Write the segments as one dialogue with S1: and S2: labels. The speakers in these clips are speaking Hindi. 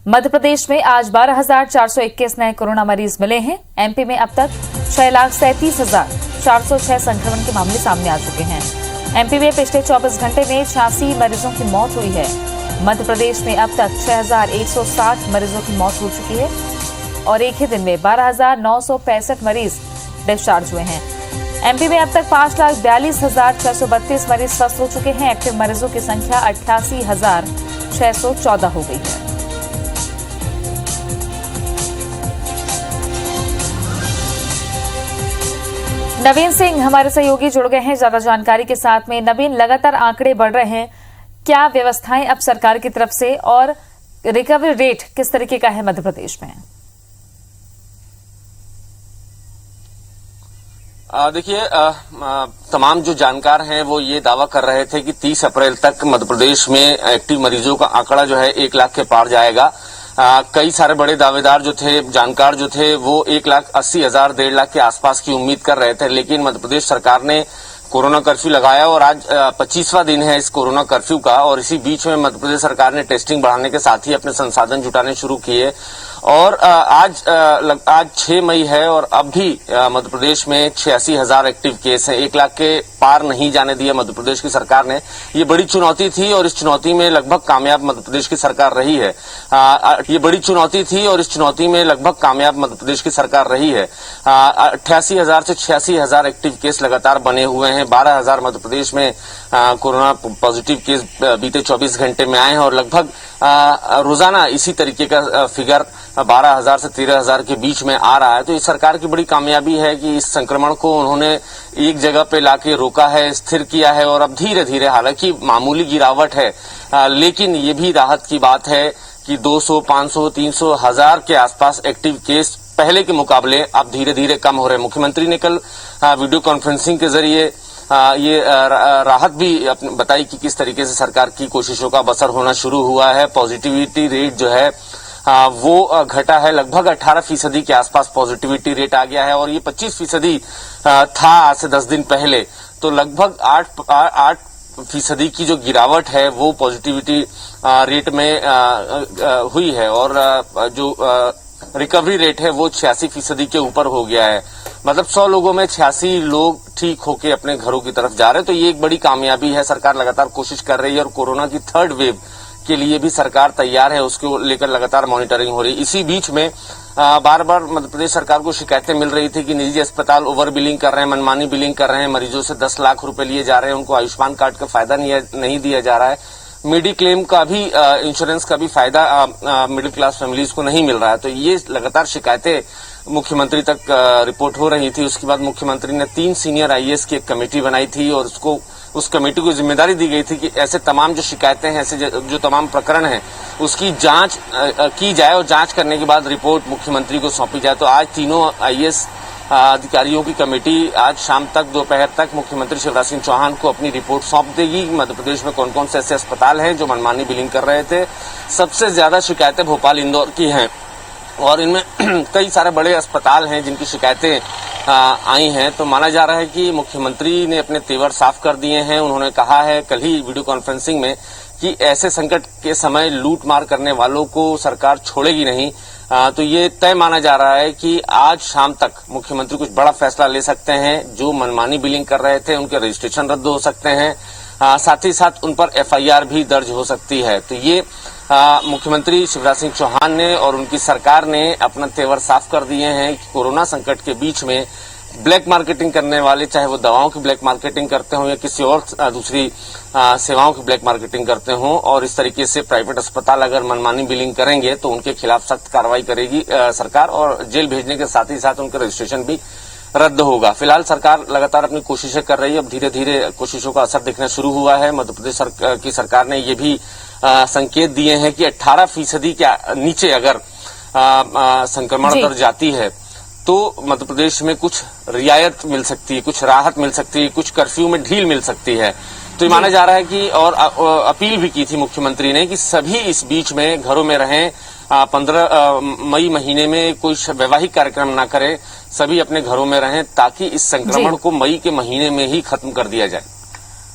S1: मध्य प्रदेश में आज 12,421 नए कोरोना मरीज मिले हैं। एमपी में अब तक 6,37,406 संक्रमण के मामले सामने आ चुके हैं। एमपी में पिछले 24 घंटे में 86 मरीजों की मौत हुई है। मध्य प्रदेश में अब तक 6,160 मरीजों की मौत हो चुकी है और एक ही दिन में 12,965 मरीज डिस्चार्ज हुए हैं। एमपी में अब तक 5,42,632 मरीज स्वस्थ हो चुके हैं। एक्टिव मरीजों की संख्या 88,614 हो गई है। नवीन सिंह हमारे सहयोगी जुड़ गए हैं ज्यादा जानकारी के साथ में। नवीन, लगातार आंकड़े बढ़ रहे हैं, क्या व्यवस्थाएं अब सरकार की तरफ से और रिकवरी रेट किस तरीके का है मध्य प्रदेश में?
S2: देखिए, तमाम जो जानकार हैं वो ये दावा कर रहे थे कि 30 अप्रैल तक मध्य प्रदेश में एक्टिव मरीजों का आंकड़ा जो है 1 लाख के पार जाएगा। कई सारे बड़े दावेदार जो थे, जानकार जो थे, वो 1,80,000 1.5 लाख के आसपास की उम्मीद कर रहे थे, लेकिन मध्य प्रदेश सरकार ने कोरोना कर्फ्यू लगाया और आज 25वां दिन है इस कोरोना कर्फ्यू का। और इसी बीच में मध्य प्रदेश सरकार ने टेस्टिंग बढ़ाने के साथ ही अपने संसाधन जुटाने शुरू किए और आज 6 मई है और अब भी मध्य प्रदेश में 86,000 एक्टिव केस हैं। 1 लाख के पार नहीं जाने दिया मध्य प्रदेश की सरकार ने। ये बड़ी चुनौती थी और इस चुनौती में लगभग कामयाब मध्य प्रदेश की सरकार रही है। ये बड़ी चुनौती थी और इस चुनौती में लगभग कामयाब मध्य प्रदेश की सरकार रही है। 88,000 से 86,000 एक्टिव केस लगातार बने हुए हैं। 12,000 मध्य प्रदेश में कोरोना पॉजिटिव केस बीते 24 घंटे में आए हैं और लगभग रोजाना इसी तरीके का फिगर 12,000 से 13,000 के बीच में आ रहा है। तो इस सरकार की बड़ी कामयाबी है कि इस संक्रमण को उन्होंने एक जगह पे लाके रोका है, स्थिर किया है और अब धीरे धीरे, हालांकि मामूली गिरावट है, लेकिन ये भी राहत की बात है कि 200, 500, 300, 1,000 के आसपास एक्टिव केस पहले के मुकाबले अब धीरे धीरे कम हो रहे हैं। मुख्यमंत्री ने कल वीडियो कॉन्फ्रेंसिंग के जरिए ये राहत भी बताई कि किस तरीके से सरकार की कोशिशों का असर होना शुरू हुआ है। पॉजिटिविटी रेट जो है वो घटा है, लगभग 18% के आसपास पॉजिटिविटी रेट आ गया है और ये 25% था आज से 10 दिन पहले। तो लगभग 8% की जो गिरावट है वो पॉजिटिविटी रेट में हुई है और जो रिकवरी रेट है वो 86% के ऊपर हो गया है। मतलब 100 लोगों में 86 लोग ठीक होके अपने घरों की तरफ जा रहे हैं। तो ये एक बड़ी कामयाबी है। सरकार लगातार कोशिश कर रही है और कोरोना की 3rd वेव के लिए भी सरकार तैयार है, उसको लेकर लगातार मॉनिटरिंग हो रही है। इसी बीच में बार बार मध्य प्रदेश सरकार को शिकायतें मिल रही थी कि निजी अस्पताल ओवर बिलिंग कर रहे हैं, मनमानी बिलिंग कर रहे हैं, मरीजों से 10 लाख रुपए लिए जा रहे हैं, उनको आयुष्मान कार्ड का फायदा नहीं दिया जा रहा है, मेडिक्लेम का भी इंश्योरेंस का भी फायदा मिडिल क्लास फैमिलीज को नहीं मिल रहा है। तो ये लगातार शिकायतें मुख्यमंत्री तक रिपोर्ट हो रही थी। उसके बाद मुख्यमंत्री ने 3 सीनियर आईएएस की एक कमेटी बनाई थी और उस कमेटी को जिम्मेदारी दी गई थी कि ऐसे तमाम जो शिकायतें हैं, ऐसे जो तमाम प्रकरण हैं, उसकी जांच की जाए और जांच करने के बाद रिपोर्ट मुख्यमंत्री को सौंपी जाए। तो आज तीनों आईएएस अधिकारियों की कमेटी आज शाम तक, दोपहर तक मुख्यमंत्री शिवराज सिंह चौहान को अपनी रिपोर्ट सौंप देगी। मध्य प्रदेश में कौन कौन से ऐसे अस्पताल हैं जो मनमानी बिलिंग कर रहे थे। सबसे ज्यादा शिकायतें भोपाल, इंदौर की हैं और इनमें कई सारे बड़े अस्पताल हैं जिनकी शिकायतें आई हैं। तो माना जा रहा है कि मुख्यमंत्री ने अपने तेवर साफ कर दिए हैं। उन्होंने कहा है कल ही वीडियो कॉन्फ्रेंसिंग में कि ऐसे संकट के समय लूट मार करने वालों को सरकार छोड़ेगी नहीं। तो ये तय माना जा रहा है कि आज शाम तक मुख्यमंत्री कुछ बड़ा फैसला ले सकते हैं। जो मनमानी बिलिंग कर रहे थे उनके रजिस्ट्रेशन रद्द हो सकते हैं, साथ ही साथ उन पर एफआईआर भी दर्ज हो सकती है। तो ये मुख्यमंत्री शिवराज सिंह चौहान ने और उनकी सरकार ने अपना तेवर साफ कर दिए हैं कि कोरोना संकट के बीच में ब्लैक मार्केटिंग करने वाले, चाहे वो दवाओं की ब्लैक मार्केटिंग करते हों या किसी और दूसरी सेवाओं की ब्लैक मार्केटिंग करते हों, और इस तरीके से प्राइवेट अस्पताल अगर मनमानी बिलिंग करेंगे तो उनके खिलाफ सख्त कार्रवाई करेगी सरकार और जेल भेजने के साथ ही साथ उनका रजिस्ट्रेशन भी रद्द होगा। फिलहाल सरकार लगातार अपनी कोशिशें कर रही है। अब धीरे धीरे कोशिशों का असर दिखना शुरू हुआ है। मध्य प्रदेश की सरकार ने ये भी संकेत दिए हैं कि 18% के नीचे अगर संक्रमण दर जाती है तो मध्य प्रदेश में कुछ रियायत मिल सकती है, कुछ राहत मिल सकती है, कुछ कर्फ्यू में ढील मिल सकती है। तो ये माना जा रहा है कि और अपील भी की थी मुख्यमंत्री ने कि सभी इस बीच में घरों में रहें। 15 मई महीने में कोई वैवाहिक कार्यक्रम ना करें, सभी अपने घरों में रहें ताकि इस संक्रमण को मई के महीने में ही खत्म कर दिया जाए।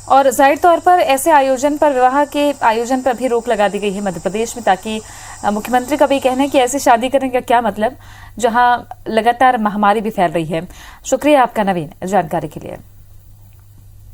S1: और जाहिर तौर पर ऐसे आयोजन पर, विवाह के आयोजन पर भी रोक लगा दी गई है मध्य प्रदेश में, ताकि मुख्यमंत्री का भी कहना है कि ऐसी शादी करने का क्या मतलब जहां लगातार महामारी भी फैल रही है। शुक्रिया आपका नवीन जानकारी के लिए।